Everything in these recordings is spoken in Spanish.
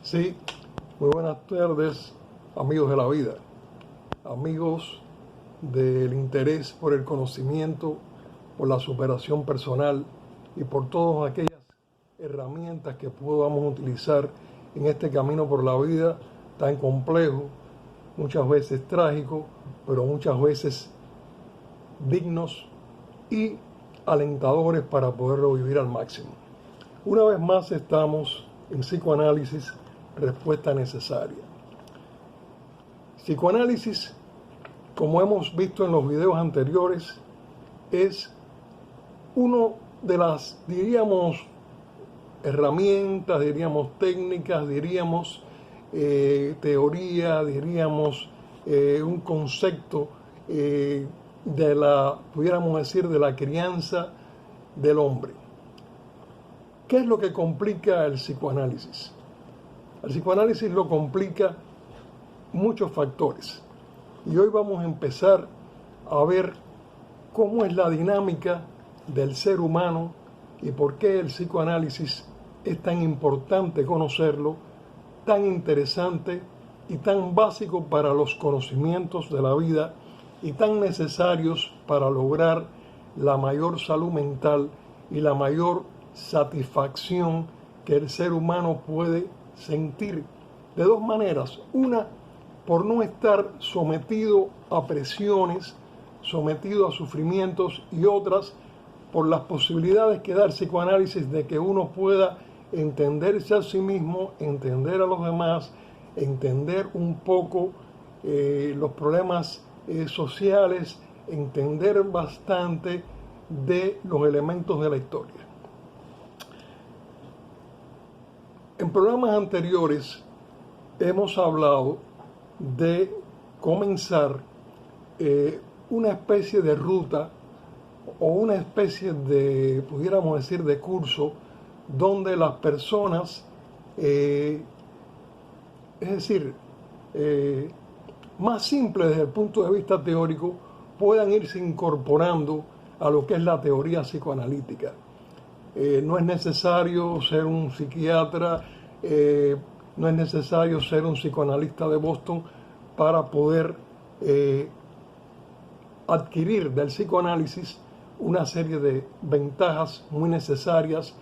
Sí, muy buenas tardes, amigos de la vida, amigos del interés por el conocimiento, por la superación personal y por todas aquellas herramientas que podamos utilizar en este camino por la vida tan complejo, muchas veces trágico, pero muchas veces dignos y alentadores para poderlo vivir al máximo. Una vez más estamos en psicoanálisis, respuesta necesaria. Psicoanálisis, como hemos visto en los videos anteriores, es uno de las, diríamos, herramientas, diríamos técnicas, diríamos teoría, diríamos un concepto de la, pudiéramos decir, de la crianza del hombre. ¿Qué es lo que complica el psicoanálisis? El psicoanálisis lo complica muchos factores. Y hoy vamos a empezar a ver cómo es la dinámica del ser humano y por qué el psicoanálisis es tan importante conocerlo, tan interesante y tan básico para los conocimientos de la vida y tan necesarios para lograr la mayor salud mental y la mayor satisfacción que el ser humano puede sentir de dos maneras. Una, por no estar sometido a presiones, sometido a sufrimientos, y otras, por las posibilidades que da el psicoanálisis de que uno pueda entenderse a sí mismo, entender a los demás, entender un poco los problemas sociales, entender bastante de los elementos de la historia. En programas anteriores hemos hablado de comenzar una especie de ruta o una especie de, pudiéramos decir, de curso donde las personas, es decir, más simples desde el punto de vista teórico, puedan irse incorporando a lo que es la teoría psicoanalítica. No es necesario ser un psiquiatra, no es necesario ser un psicoanalista de Boston para poder adquirir del psicoanálisis una serie de ventajas muy necesarias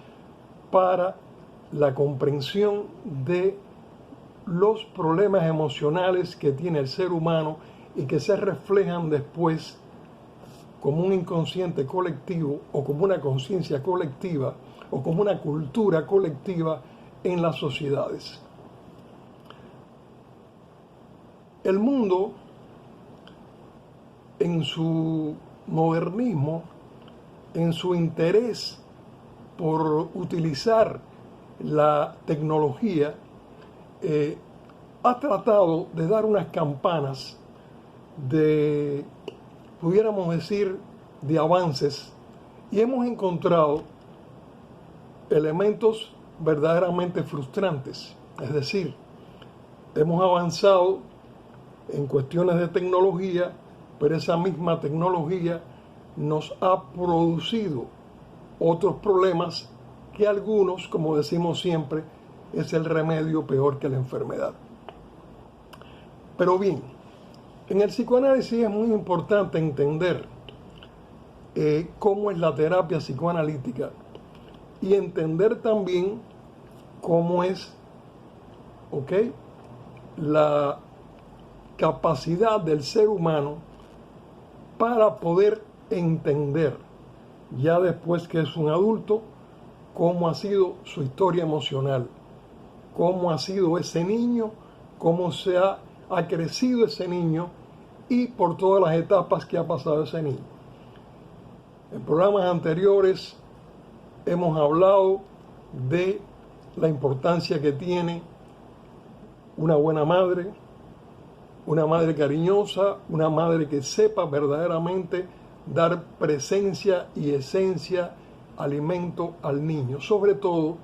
para la comprensión de los problemas emocionales que tiene el ser humano y que se reflejan después como un inconsciente colectivo o como una conciencia colectiva o como una cultura colectiva en las sociedades. El mundo, en su modernismo, en su interés por utilizar la tecnología, ha tratado de dar unas campanas de, pudiéramos decir, de avances, y hemos encontrado elementos verdaderamente frustrantes. Es decir, hemos avanzado en cuestiones de tecnología, pero esa misma tecnología nos ha producido otros problemas que algunos, como decimos siempre, es el remedio peor que la enfermedad. Pero bien, en el psicoanálisis es muy importante entender cómo es la terapia psicoanalítica y entender también cómo es, la capacidad del ser humano para poder entender, ya después que es un adulto, cómo ha sido su historia emocional, cómo ha sido ese niño, cómo ha crecido ese niño y por todas las etapas que ha pasado ese niño. En programas anteriores hemos hablado de la importancia que tiene una buena madre, una madre cariñosa, una madre que sepa verdaderamente dar presencia y esencia, alimento al niño. Sobre todo,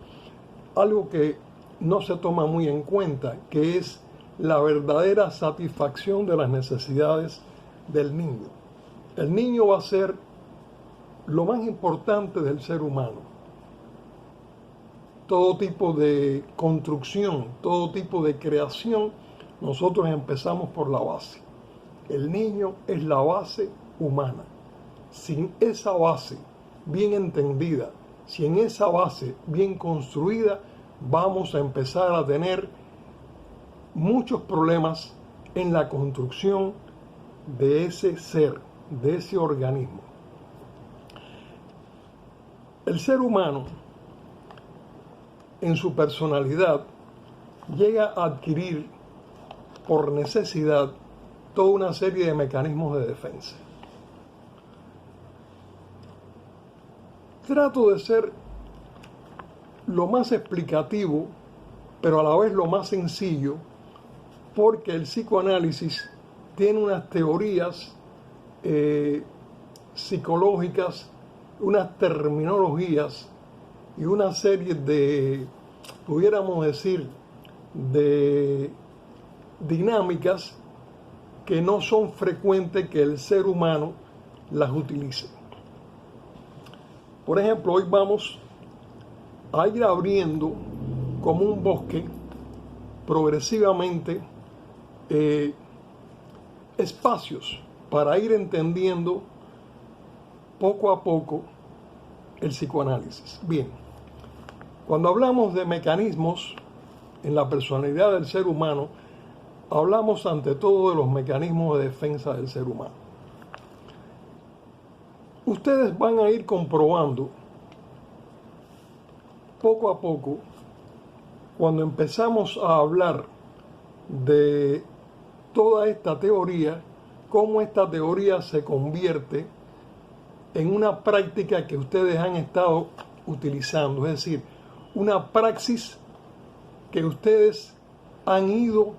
algo que no se toma muy en cuenta, que es la verdadera satisfacción de las necesidades del niño. El niño va a ser lo más importante del ser humano. todo tipo de construcción, todo tipo de creación, nosotros empezamos por la base. El niño es la base humana. Sin esa base bien entendida, sin esa base bien construida, vamos a empezar a tener muchos problemas en la construcción de ese ser, de ese organismo. El ser humano, en su personalidad, llega a adquirir por necesidad toda una serie de mecanismos de defensa. Trato de ser lo más explicativo, pero a la vez lo más sencillo, porque el psicoanálisis tiene unas teorías psicológicas, unas terminologías y una serie de, pudiéramos decir, de dinámicas que no son frecuentes que el ser humano las utilice. Por ejemplo, hoy vamos a ir abriendo como un bosque progresivamente espacios para ir entendiendo poco a poco el psicoanálisis. Bien, cuando hablamos de mecanismos en la personalidad del ser humano, hablamos ante todo de los mecanismos de defensa del ser humano. Ustedes van a ir comprobando poco a poco, cuando empezamos a hablar de toda esta teoría, cómo esta teoría se convierte en una práctica que ustedes han estado utilizando, es decir, una praxis que ustedes han ido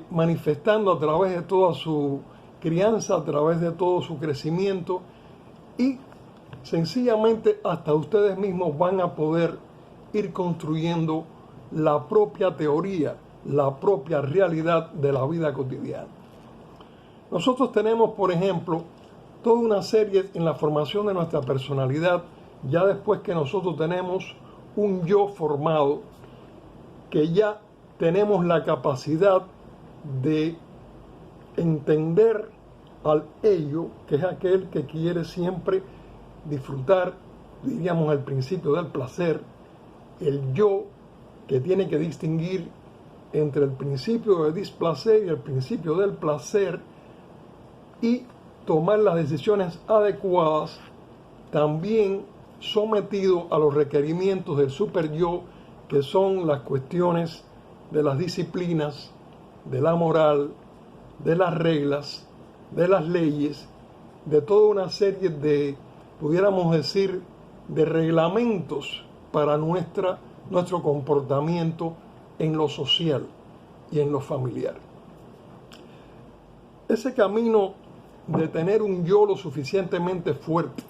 manifestando a través de toda su crianza, a través de todo su crecimiento, y sencillamente hasta ustedes mismos van a poder ir construyendo la propia teoría, la propia realidad de la vida cotidiana. Nosotros tenemos, por ejemplo, toda una serie en la formación de nuestra personalidad, ya después que nosotros tenemos un yo formado, que ya tenemos la capacidad de entender al ello, que es aquel que quiere siempre disfrutar, diríamos, el principio del placer, el yo, que tiene que distinguir entre el principio del displacer y el principio del placer y tomar las decisiones adecuadas, también sometido a los requerimientos del super yo, que son las cuestiones de las disciplinas, de la moral, de las reglas, de las leyes, de toda una serie de, pudiéramos decir, de reglamentos para nuestro comportamiento en lo social y en lo familiar. Ese camino de tener un yo lo suficientemente fuerte,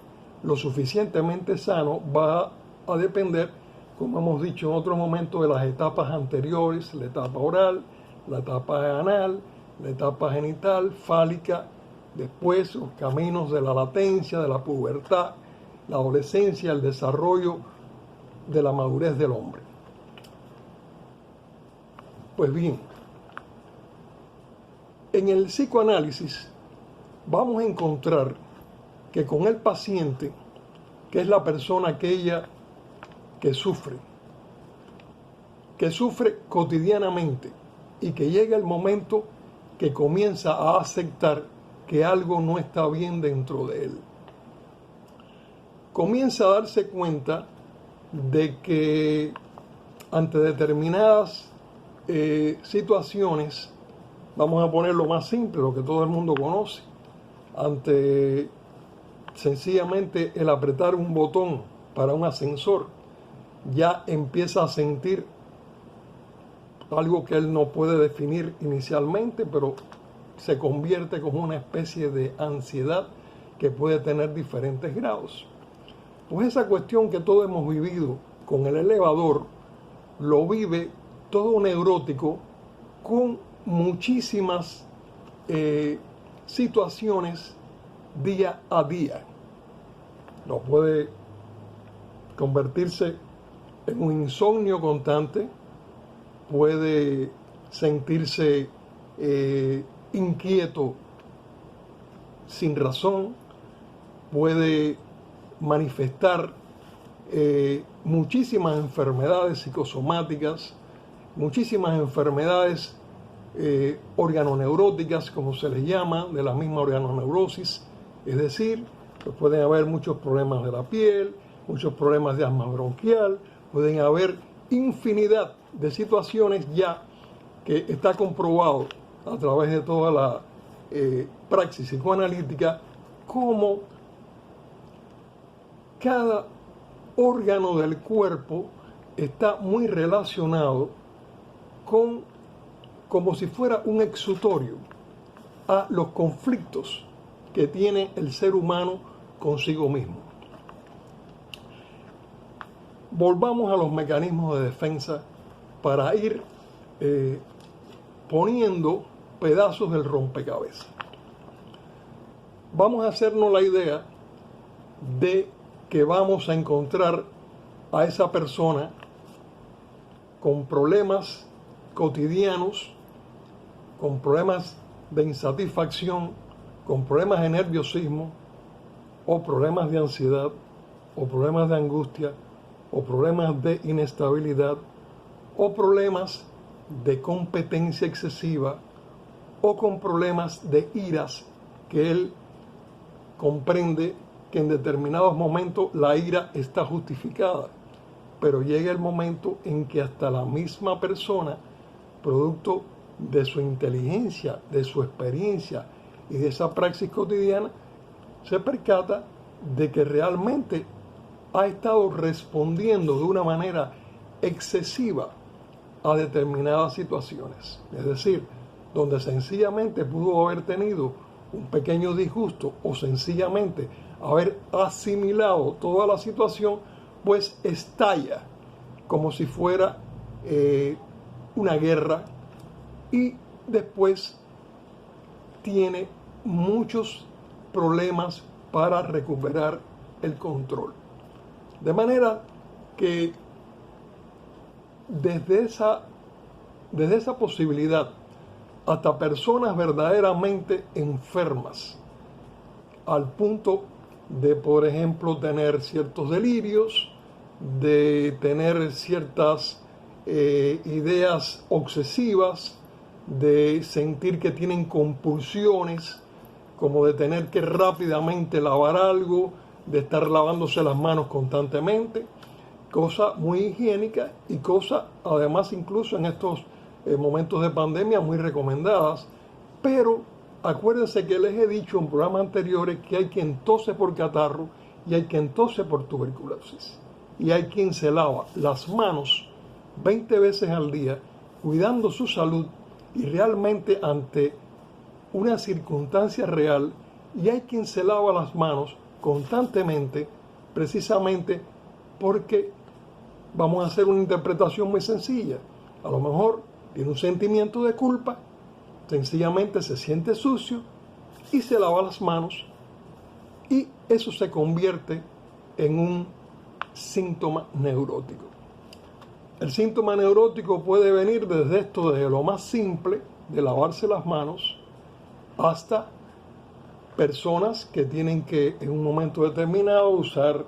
lo suficientemente sano, va a depender, como hemos dicho en otros momentos, de las etapas anteriores, la etapa oral, la etapa anal, la etapa genital, fálica, después los caminos de la latencia, de la pubertad, la adolescencia, el desarrollo de la madurez del hombre. Pues bien, en el psicoanálisis vamos a encontrar que con el paciente, que es la persona aquella que sufre cotidianamente y que llega el momento que comienza a aceptar que algo no está bien dentro de él. Comienza a darse cuenta de que ante determinadas situaciones, vamos a ponerlo más simple, lo que todo el mundo conoce, ante sencillamente el apretar un botón para un ascensor, ya empieza a sentir algo que él no puede definir inicialmente, pero se convierte como una especie de ansiedad que puede tener diferentes grados. Pues esa cuestión que todos hemos vivido con el elevador, lo vive todo neurótico con muchísimas situaciones día a día. No puede convertirse en un insomnio constante, puede sentirse inquieto sin razón, puede manifestar muchísimas enfermedades psicosomáticas, muchísimas enfermedades organoneuróticas, como se les llama, de la misma organoneurosis, es decir, pues pueden haber muchos problemas de la piel, muchos problemas de asma bronquial, pueden haber infinidad de situaciones ya que está comprobado a través de toda la praxis psicoanalítica cómo cada órgano del cuerpo está muy relacionado con, como si fuera un exutorio, a los conflictos que tiene el ser humano consigo mismo. Volvamos a los mecanismos de defensa para ir poniendo pedazos del rompecabezas. Vamos a hacernos la idea de que vamos a encontrar a esa persona con problemas cotidianos, con problemas de insatisfacción, con problemas de nerviosismo, o problemas de ansiedad, o problemas de angustia, o problemas de inestabilidad, o problemas de competencia excesiva, o con problemas de iras que él comprende que en determinados momentos la ira está justificada, pero llega el momento en que hasta la misma persona, producto de su inteligencia, de su experiencia y de esa praxis cotidiana, se percata de que realmente ha estado respondiendo de una manera excesiva a determinadas situaciones. Es decir, donde sencillamente pudo haber tenido un pequeño disgusto o sencillamente haber asimilado toda la situación, pues estalla como si fuera una guerra y después tiene muchos problemas para recuperar el control. De manera que desde esa posibilidad hasta personas verdaderamente enfermas, al punto de, por ejemplo, tener ciertos delirios, de tener ciertas ideas obsesivas, de sentir que tienen compulsiones, como de tener que rápidamente lavar algo, de estar lavándose las manos constantemente, cosa muy higiénica y cosa, además, incluso en estos momentos de pandemia muy recomendadas, pero acuérdense que les he dicho en programas anteriores que hay quien tose por catarro y hay quien tose por tuberculosis. Y hay quien se lava las manos 20 veces al día, cuidando su salud y realmente ante una circunstancia real. Y hay quien se lava las manos constantemente, precisamente porque vamos a hacer una interpretación muy sencilla. A lo mejor tiene un sentimiento de culpa, sencillamente se siente sucio y se lava las manos, y eso se convierte en un síntoma neurótico. El síntoma neurótico puede venir desde esto, desde lo más simple de lavarse las manos, hasta personas que tienen que en un momento determinado usar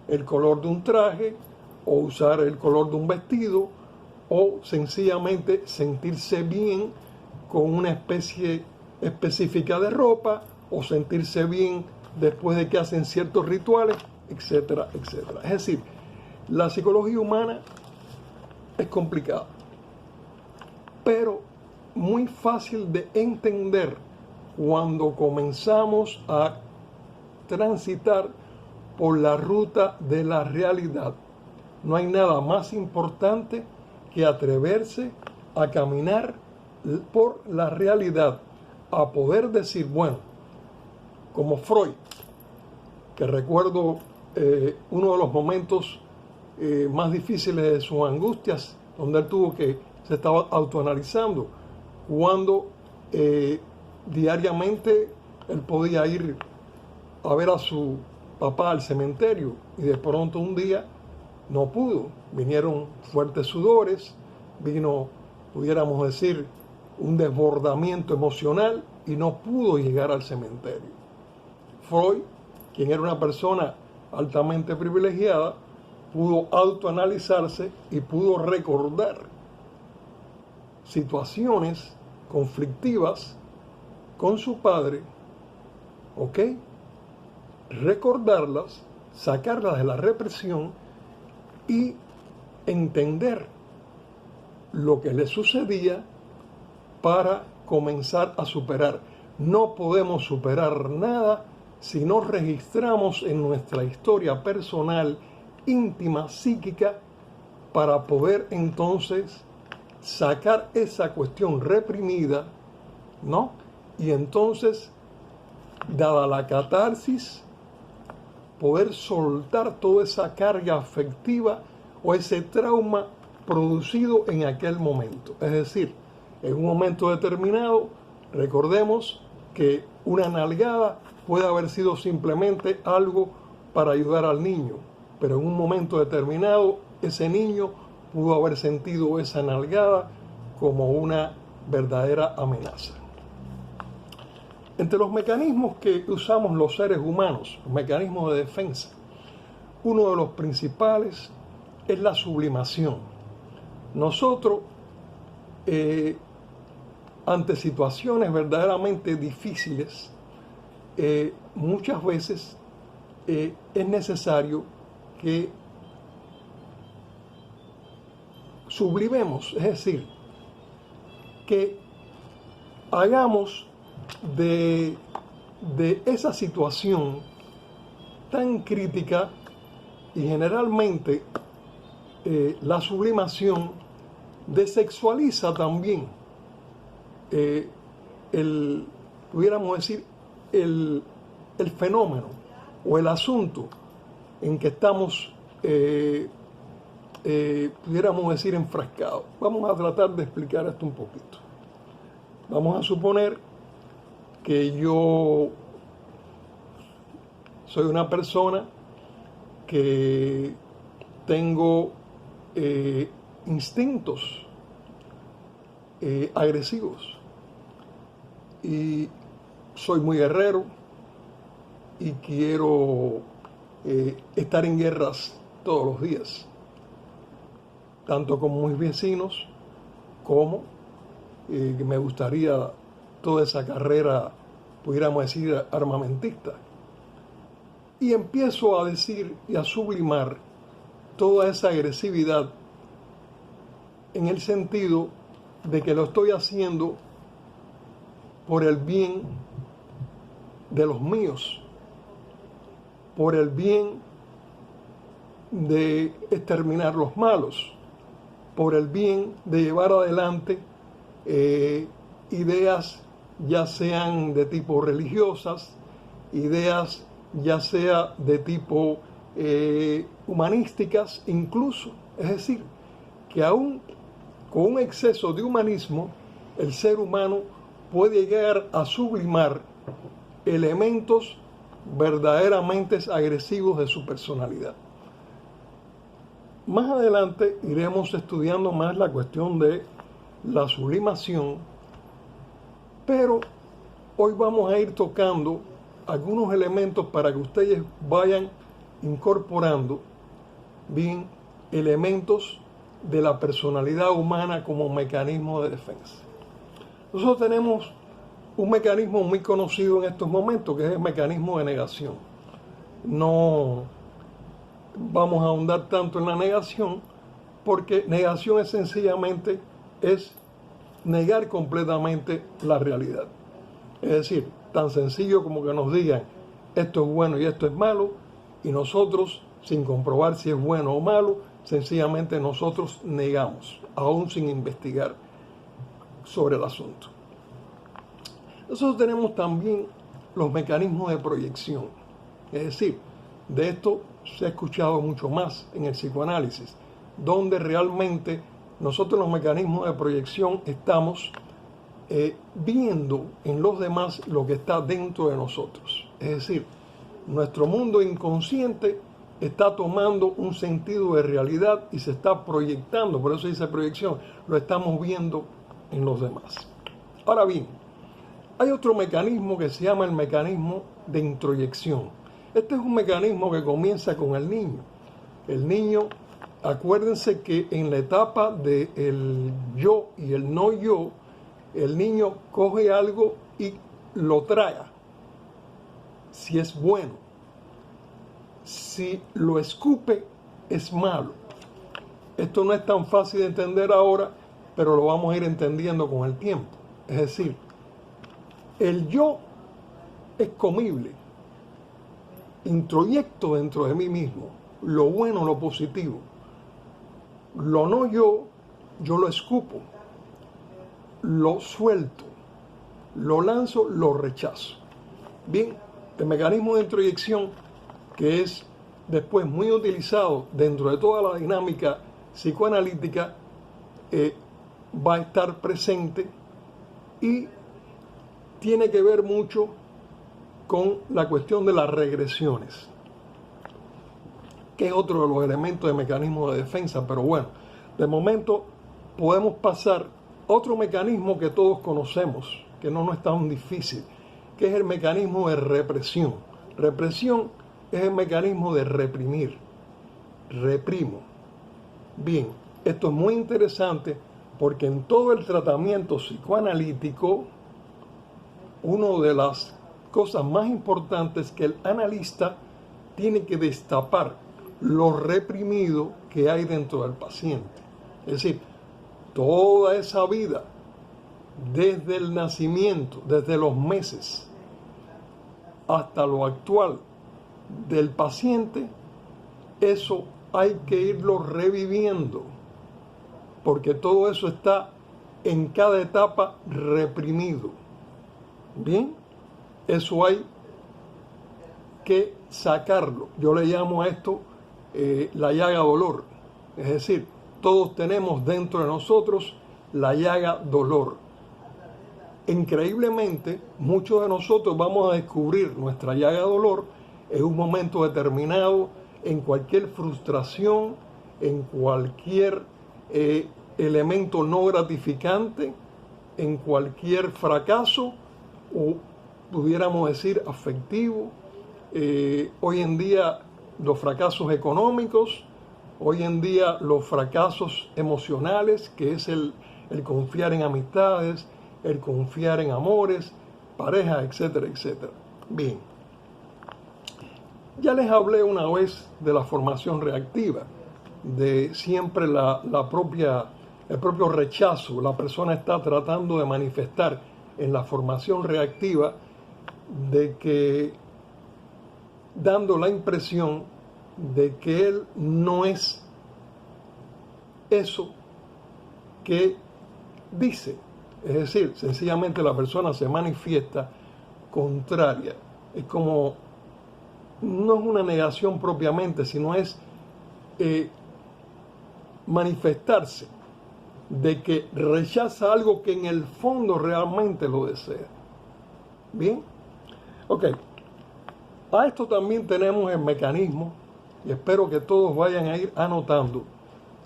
el color de un traje o usar el color de un vestido, o sencillamente sentirse bien con una especie específica de ropa, o sentirse bien después de que hacen ciertos rituales, etcétera, etcétera. Es decir, la psicología humana es complicada, pero muy fácil de entender cuando comenzamos a transitar por la ruta de la realidad. No hay nada más importante que atreverse a caminar por la realidad, a poder decir, bueno, como Freud, que recuerdo uno de los momentos más difíciles de sus angustias, donde él se estaba autoanalizando, cuando diariamente él podía ir a ver a su papá al cementerio y de pronto un día no pudo. Vinieron fuertes sudores, vino, pudiéramos decir, un desbordamiento emocional y no pudo llegar al cementerio. Freud, quien era una persona altamente privilegiada, pudo autoanalizarse y pudo recordar situaciones conflictivas con su padre, ¿ok? Recordarlas, sacarlas de la represión y entender lo que le sucedía para comenzar a superar. No podemos superar nada si no registramos en nuestra historia personal, íntima, psíquica, para poder entonces sacar esa cuestión reprimida, ¿no? Y entonces, dada la catarsis, poder soltar toda esa carga afectiva o ese trauma producido en aquel momento. Es decir, en un momento determinado, recordemos que una nalgada puede haber sido simplemente algo para ayudar al niño, pero en un momento determinado ese niño pudo haber sentido esa nalgada como una verdadera amenaza. Entre los mecanismos que usamos los seres humanos, los mecanismos de defensa, uno de los principales es la sublimación. Nosotros, ante situaciones verdaderamente difíciles, muchas veces es necesario que sublimemos, es decir, que hagamos de esa situación tan crítica, y generalmente la sublimación desexualiza también pudiéramos decir, el fenómeno o el asunto en que estamos, pudiéramos decir, enfrascados. Vamos a tratar de explicar esto un poquito. Vamos a suponer que yo soy una persona que tengo instintos agresivos y soy muy guerrero y quiero estar en guerras todos los días, tanto con mis vecinos como me gustaría toda esa carrera, pudiéramos decir, armamentista. Y empiezo a decir y a sublimar toda esa agresividad en el sentido de que lo estoy haciendo por el bien de los míos, por el bien de exterminar los malos, por el bien de llevar adelante ideas ya sean de tipo religiosas, ideas ya sea de tipo humanísticas incluso. Es decir, que aún con un exceso de humanismo, el ser humano puede llegar a sublimar elementos verdaderamente agresivos de su personalidad. Más adelante iremos estudiando más la cuestión de la sublimación, pero hoy vamos a ir tocando algunos elementos para que ustedes vayan incorporando bien elementos de la personalidad humana como mecanismo de defensa. Nosotros tenemos un mecanismo muy conocido en estos momentos, que es el mecanismo de negación. No vamos a ahondar tanto en la negación, porque negación es sencillamente negar completamente la realidad. Es decir, tan sencillo como que nos digan esto es bueno y esto es malo, y nosotros, sin comprobar si es bueno o malo, sencillamente nosotros negamos, aún sin investigar sobre el asunto. Nosotros tenemos también los mecanismos de proyección. Es decir, de esto se ha escuchado mucho más en el psicoanálisis, donde realmente nosotros los mecanismos de proyección estamos viendo en los demás lo que está dentro de nosotros. Es decir, nuestro mundo inconsciente está tomando un sentido de realidad y se está proyectando, por eso dice proyección, lo estamos viendo en los demás. Ahora bien, hay otro mecanismo que se llama el mecanismo de introyección. Este es un mecanismo que comienza con el niño. El niño, acuérdense que en la etapa del yo y el no yo, el niño coge algo y lo traga, si es bueno. Si lo escupe, es malo. Esto no es tan fácil de entender ahora, pero lo vamos a ir entendiendo con el tiempo. Es decir, el yo es comible, introyecto dentro de mí mismo, lo bueno, lo positivo. Lo no yo lo escupo, lo suelto, lo lanzo, lo rechazo. Bien, el mecanismo de introyección, que es después muy utilizado dentro de toda la dinámica psicoanalítica, va a estar presente y tiene que ver mucho con la cuestión de las regresiones, que es otro de los elementos de mecanismo de defensa. Pero bueno, de momento podemos pasar a otro mecanismo que todos conocemos, que no es tan difícil, que es el mecanismo de represión. Represión es el mecanismo de reprimir. Reprimo. Bien, esto es muy interesante porque en todo el tratamiento psicoanalítico, una de las cosas más importantes es que el analista tiene que destapar lo reprimido que hay dentro del paciente. Es decir, toda esa vida, desde el nacimiento, desde los meses, hasta lo actual del paciente, eso hay que irlo reviviendo, porque todo eso está en cada etapa reprimido. Bien, eso hay que sacarlo. Yo le llamo a esto la llaga dolor. Es decir, todos tenemos dentro de nosotros la llaga dolor. Increíblemente, muchos de nosotros vamos a descubrir nuestra llaga dolor en un momento determinado, en cualquier frustración, en cualquier elemento no gratificante, en cualquier fracaso, o pudiéramos decir afectivo. Hoy en día los fracasos económicos, hoy en día los fracasos emocionales, que es el confiar en amistades, el confiar en amores, parejas, etcétera, etcétera. Bien, ya les hablé una vez de la formación reactiva, de siempre el propio rechazo. La persona está tratando de manifestar en la formación reactiva de que, dando la impresión de que él no es eso que dice. Es decir, sencillamente la persona se manifiesta contraria. Es como, no es una negación propiamente, sino es manifestarse de que rechaza algo que en el fondo realmente lo desea. Bien, ok. A esto también tenemos el mecanismo, y espero que todos vayan a ir anotando.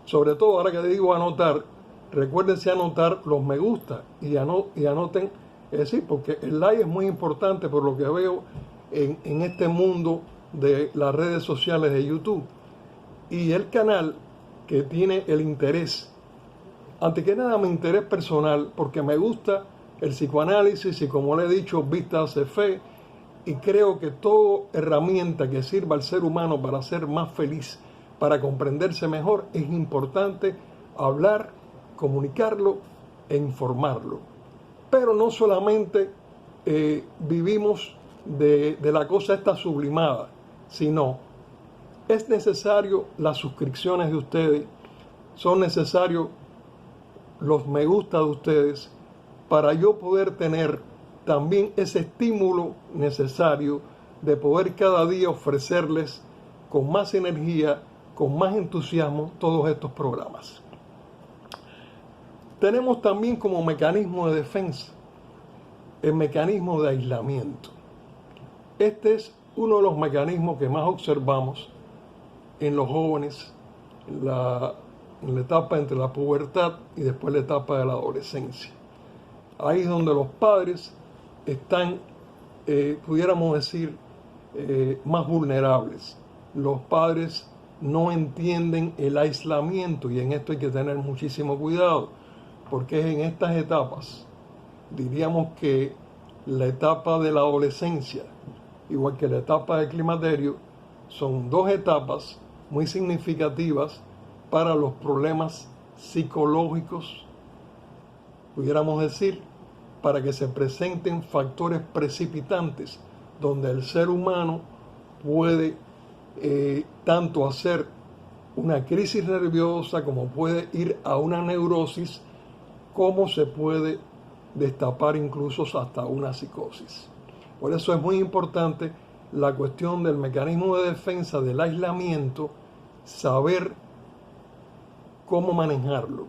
Sobre todo, ahora que digo anotar, recuérdense anotar los me gusta y anoten, es decir, porque el like es muy importante por lo que veo en este mundo de las redes sociales de YouTube. Y el canal que tiene el interés, ante que nada mi interés personal, porque me gusta el psicoanálisis y, como le he dicho, vista hace fe, y creo que toda herramienta que sirva al ser humano para ser más feliz, para comprenderse mejor, es importante hablar, comunicarlo e informarlo. Pero no solamente vivimos de la cosa esta sublimada, sino es necesario las suscripciones de ustedes, son necesarios los me gusta de ustedes para yo poder tener también ese estímulo necesario de poder cada día ofrecerles con más energía, con más entusiasmo todos estos programas. Tenemos también como mecanismo de defensa el mecanismo de aislamiento. Este es uno de los mecanismos que más observamos en los jóvenes, en la etapa entre la pubertad y después la etapa de la adolescencia. Ahí es donde los padres están, pudiéramos decir, más vulnerables. Los padres no entienden el aislamiento y en esto hay que tener muchísimo cuidado, porque es en estas etapas, diríamos que la etapa de la adolescencia, igual que la etapa del climaterio, son dos etapas muy significativas para los problemas psicológicos, pudiéramos decir, para que se presenten factores precipitantes donde el ser humano puede tanto hacer una crisis nerviosa como puede ir a una neurosis, como se puede destapar incluso hasta una psicosis. Por eso es muy importante la cuestión del mecanismo de defensa del aislamiento, saber cómo manejarlo.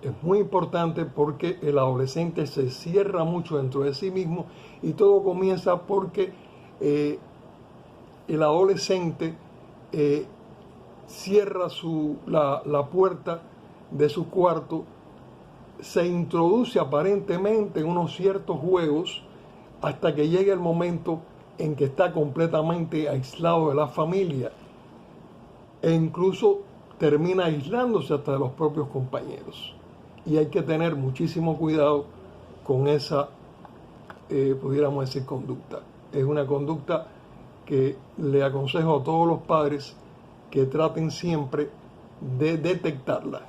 Es muy importante porque el adolescente se cierra mucho dentro de sí mismo y todo comienza porque el adolescente cierra la puerta de su cuarto, se introduce aparentemente en unos ciertos juegos hasta que llegue el momento en que está completamente aislado de la familia e incluso termina aislándose hasta de los propios compañeros. Y hay que tener muchísimo cuidado con esa, pudiéramos decir, conducta. Es una conducta que le aconsejo a todos los padres que traten siempre de detectarla.